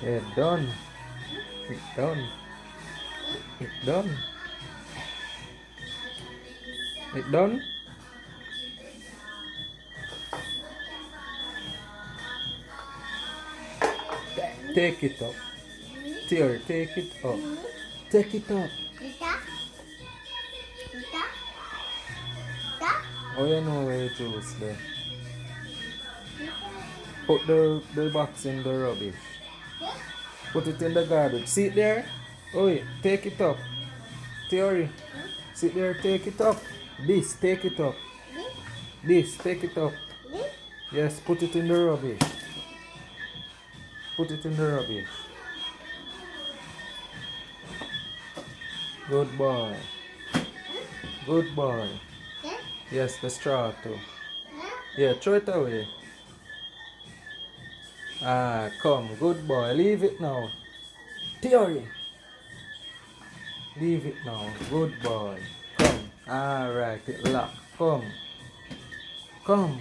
Yeah, done. It done. It done. It done. Take it up. Theory, take it up. Take it up. Oh, you know where your juice there. Put the box in the rubbish. Put it in the garbage. See it there? Oh, wait. Take it up. Theory. Sit there, take it up. This, take it up. This, take it up. Yes, put it in the rubbish. Put it in the rubbish. Good boy. Good boy. Yes, the straw too. Yeah, throw it away. Ah, come. Good boy. Leave it now. Theory. Leave it now. Good boy. Come. Alright, it lock. Come. Come.